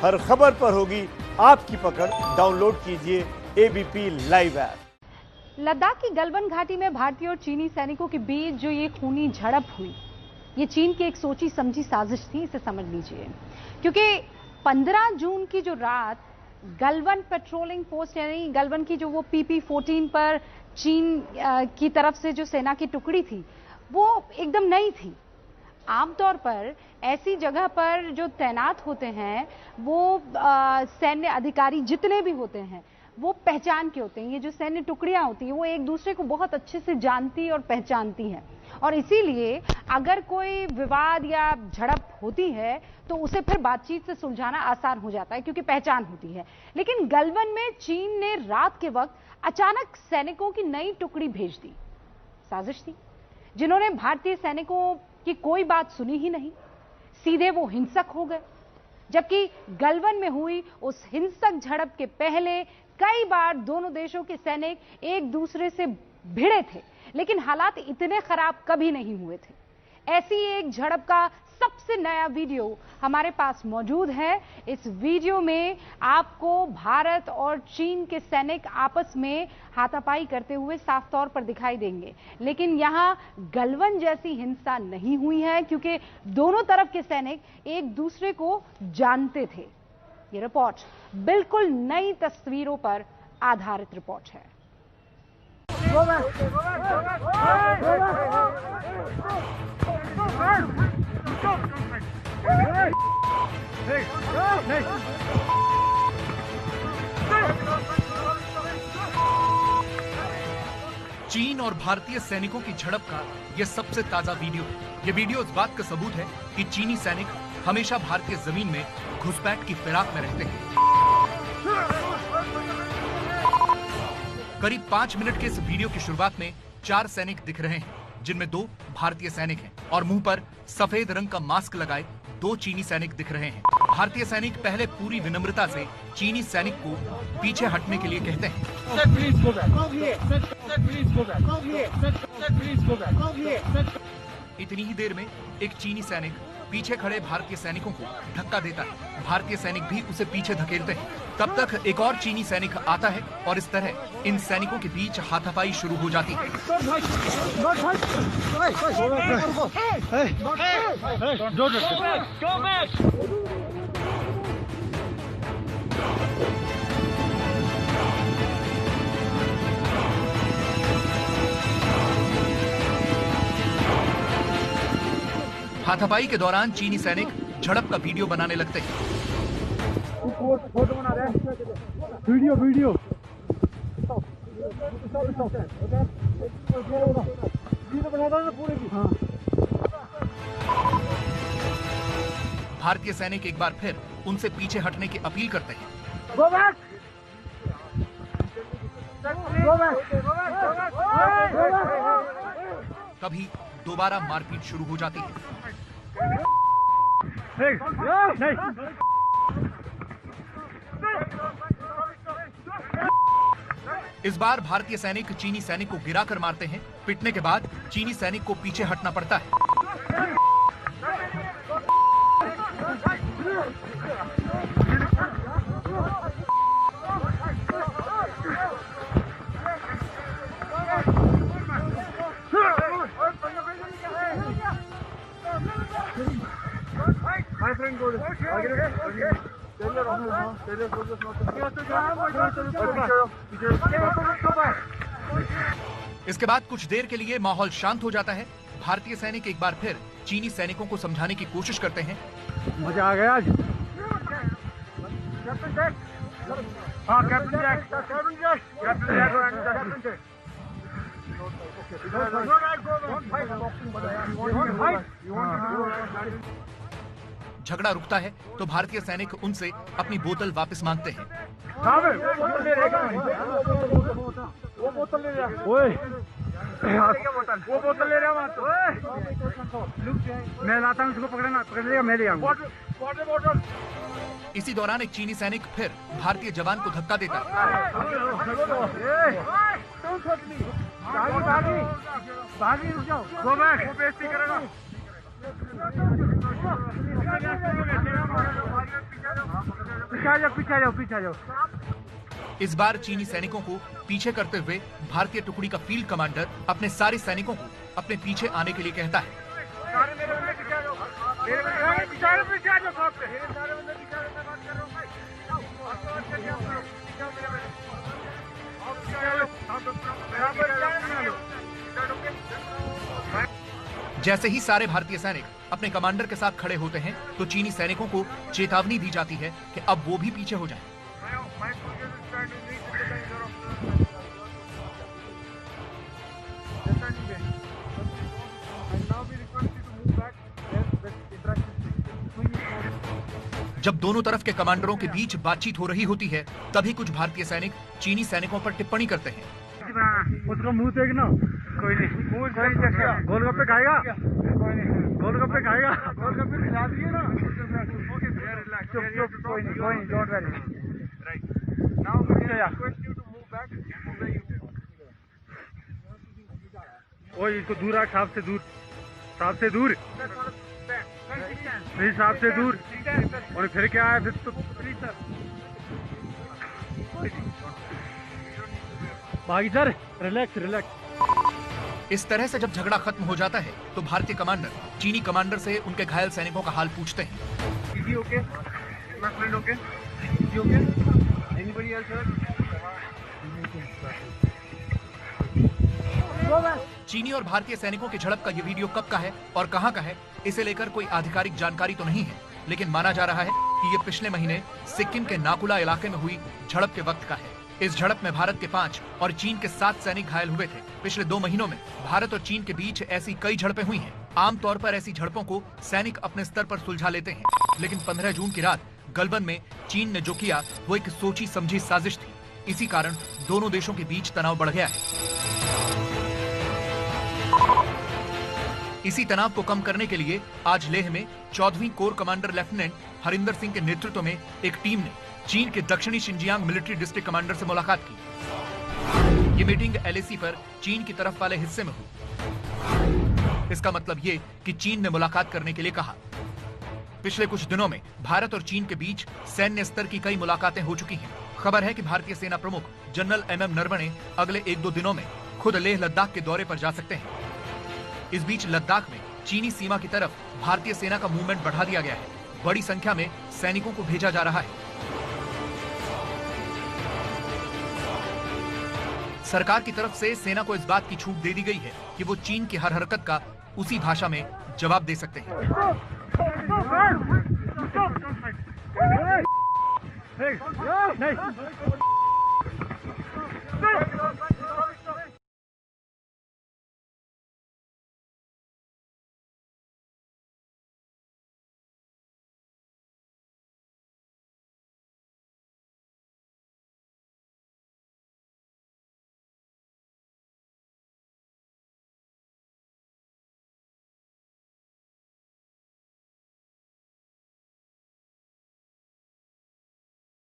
हर खबर पर होगी आपकी पकड़। डाउनलोड कीजिए एबीपी लाइव ऐप। लद्दाख की गलवान घाटी में भारतीय और चीनी सैनिकों के बीच जो ये खूनी झड़प हुई, ये चीन की एक सोची समझी साजिश थी, इसे समझ लीजिए। क्योंकि 15 जून की जो रात गलवान पेट्रोलिंग पोस्ट यानी गलवान की जो वो PP-14 पर चीन की तरफ से जो सेना की टुकड़ी थी वो एकदम नई थी। आमतौर पर ऐसी जगह पर जो तैनात होते हैं वो सैन्य अधिकारी जितने भी होते हैं वो पहचान के होते हैं। ये जो सैन्य टुकड़ियां होती हैं वो एक दूसरे को बहुत अच्छे से जानती और पहचानती हैं, और इसीलिए अगर कोई विवाद या झड़प होती है तो उसे फिर बातचीत से सुलझाना आसान हो जाता है क्योंकि पहचान होती है। लेकिन गलवान में चीन ने रात के वक्त अचानक सैनिकों की नई टुकड़ी भेज दी। साजिश थी, जिन्होंने भारतीय सैनिकों की कोई बात सुनी ही नहीं, सीधे वो हिंसक हो गए। जबकि गलवान में हुई उस हिंसक झड़प के पहले कई बार दोनों देशों के सैनिक एक दूसरे से भिड़े थे, लेकिन हालात इतने खराब कभी नहीं हुए थे। ऐसी एक झड़प का सबसे नया वीडियो हमारे पास मौजूद है। इस वीडियो में आपको भारत और चीन के सैनिक आपस में हाथापाई करते हुए साफ तौर पर दिखाई देंगे, लेकिन यहां गलवान जैसी हिंसा नहीं हुई है क्योंकि दोनों तरफ के सैनिक एक दूसरे को जानते थे। ये रिपोर्ट बिल्कुल नई तस्वीरों पर आधारित रिपोर्ट है। चीन और भारतीय सैनिकों की झड़प का यह सबसे ताजा वीडियो है। ये वीडियो इस बात का सबूत है कि चीनी सैनिक हमेशा भारतीय जमीन में घुसपैठ की फिराक में रहते हैं। करीब 5 मिनट के इस वीडियो की शुरुआत में 4 सैनिक दिख रहे हैं, जिनमें 2 भारतीय सैनिक हैं और मुंह पर सफेद रंग का मास्क लगाए 2 चीनी सैनिक दिख रहे हैं। भारतीय सैनिक पहले पूरी विनम्रता से चीनी सैनिक को पीछे हटने के लिए कहते हैं। इतनी ही देर में एक चीनी सैनिक पीछे खड़े भारतीय सैनिकों को धक्का देता है। भारतीय सैनिक भी उसे पीछे धकेलते हैं। तब तक एक और चीनी सैनिक आता है और इस तरह इन सैनिकों के बीच हाथापाई शुरू हो जाती है। हाथापाई के दौरान चीनी सैनिक झड़प का वीडियो बनाने लगते हैं। फोटो बना रहे हैं। वीडियो भारतीय सैनिक एक बार फिर उनसे पीछे हटने की अपील करते हैं। तभी दोबारा मारपीट शुरू हो जाती है। इस बार भारतीय सैनिक चीनी सैनिक को गिराकर मारते हैं। पिटने के बाद चीनी सैनिक को पीछे हटना पड़ता है। इसके बाद कुछ देर के लिए माहौल शांत हो जाता है। भारतीय सैनिक एक बार फिर चीनी सैनिकों को समझाने की कोशिश करते हैं। मजा आ गया आज। हाँ, कैप्टन जैक। झगड़ा रुकता है तो भारतीय सैनिक उनसे अपनी बोतल वापस मांगते हैं। वो बोतल ले रहा मैं लाता हूँ, उसको पकड़ लेगा, मैं ले आऊंगा। इसी दौरान एक चीनी सैनिक फिर भारतीय जवान को धक्का देता है। भागी रुक जाओ, गो बैक, वो बेइज्जती करेगा। पीछे आ जाओ, पीछे आ जाओ, पीछे आ जाओ। इस बार चीनी सैनिकों को पीछे करते हुए भारतीय टुकड़ी का फील्ड कमांडर अपने सारे सैनिकों को अपने पीछे आने के लिए कहता है। सारे मेरे बंदे पीछे आ जाओ, मेरे बंदे सारे पीछे आ जाओ, साहब मेरे सारे बंदे पीछे आ जाओ, मैं बात कर रहा हूं भाई। आप पीछे आओ मेरे बंदे, आप पीछे आ जाओ, मेरा बंदा जैसे ही सारे भारतीय सैनिक अपने कमांडर के साथ खड़े होते हैं तो चीनी सैनिकों को चेतावनी दी जाती है कि अब वो भी पीछे हो जाएं। जब दोनों तरफ के कमांडरों के बीच बातचीत हो रही होती है तभी कुछ भारतीय सैनिक चीनी सैनिकों पर टिप्पणी करते हैं। उसको मुंह देखना, कोई नहीं, गोलगप्पे खाएगा, कोई नहीं, गोलगप्पे खाएगा, गोलगप्पे खिला दिए ना, चुप चुप, कोई नहीं, don't worry. Now request you to move back. ओए इसको दूर रख, सांप से दूर, सांप से दूर, नहीं सांप से दूर। और फिर क्या है, फिर तो भाई सर, रिलैक्स रिलैक्स। इस तरह से जब झगड़ा खत्म हो जाता है तो भारतीय कमांडर चीनी कमांडर से उनके घायल सैनिकों का हाल पूछते हैं। Okay, my friend okay, okay, anybody else sir? चीनी और भारतीय सैनिकों की झड़प का ये वीडियो कब का है और कहां का है, इसे लेकर कोई आधिकारिक जानकारी तो नहीं है, लेकिन माना जा रहा है कि ये पिछले महीने सिक्किम के नाकुला इलाके में हुई झड़प के वक्त का है। इस झड़प में भारत के 5 और चीन के 7 सैनिक घायल हुए थे। पिछले 2 महीनों में भारत और चीन के बीच ऐसी कई झड़पें हुई हैं। आमतौर पर ऐसी झड़पों को सैनिक अपने स्तर पर सुलझा लेते हैं, लेकिन 15 जून की रात गलवान में चीन ने जो किया वो एक सोची समझी साजिश थी। इसी कारण दोनों देशों के बीच तनाव बढ़ गया है। इसी तनाव को कम करने के लिए आज लेह में 14वीं corps commander lieutenant Harinder Singh के नेतृत्व में एक टीम ने चीन के दक्षिणी शिनजियांग मिलिट्री डिस्ट्रिक्ट कमांडर से मुलाकात की। ये मीटिंग एलएसी पर चीन की तरफ वाले हिस्से में हुई। इसका मतलब ये कि चीन ने मुलाकात करने के लिए कहा। पिछले कुछ दिनों में भारत और चीन के बीच सैन्य स्तर की कई मुलाकातें हो चुकी हैं। खबर है कि भारतीय सेना प्रमुख जनरल MM नरवणे अगले 1-2 दिनों में खुद लेह लद्दाख के दौरे पर जा सकते हैं। इस बीच लद्दाख में चीनी सीमा की तरफ भारतीय सेना का मूवमेंट बढ़ा दिया गया है। बड़ी संख्या में सैनिकों को भेजा जा रहा है। सरकार की तरफ से सेना को इस बात की छूट दे दी गई है कि वो चीन की हर हरकत का उसी भाषा में जवाब दे सकते हैं। नहीं